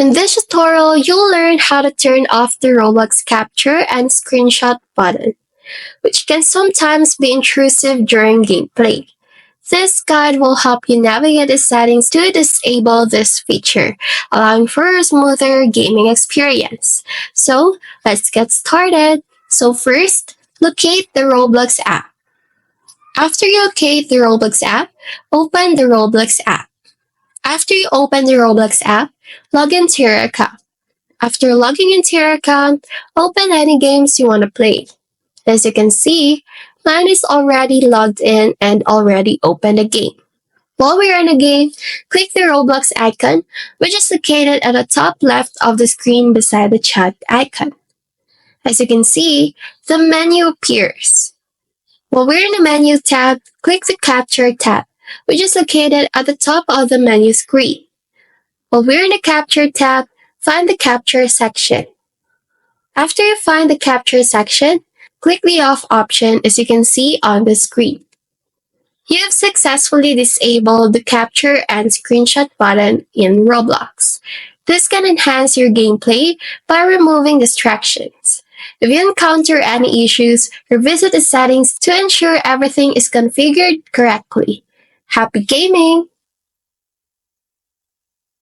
In this tutorial, you'll learn how to turn off the Roblox capture and screenshot button, which can sometimes be intrusive during gameplay. This guide will help you navigate the settings to disable this feature, allowing for a smoother gaming experience. So, let's get started. So first, locate the Roblox app. After you locate the Roblox app, open the Roblox app. After you open the Roblox app, log into your account. After logging into your account, open any games you want to play. As you can see, mine is already logged in and already opened a game. While we're in a game, click the Roblox icon, which is located at the top left of the screen beside the chat icon. As you can see, the menu appears. While we're in the menu tab, click the Capture tab, which is located at the top of the menu screen. While we're in the Capture tab, find the Capture section. After you find the Capture section, click the Off option as you can see on the screen. You have successfully disabled the Capture and Screenshot button in Roblox. This can enhance your gameplay by removing distractions. If you encounter any issues, revisit the settings to ensure everything is configured correctly. Happy gaming!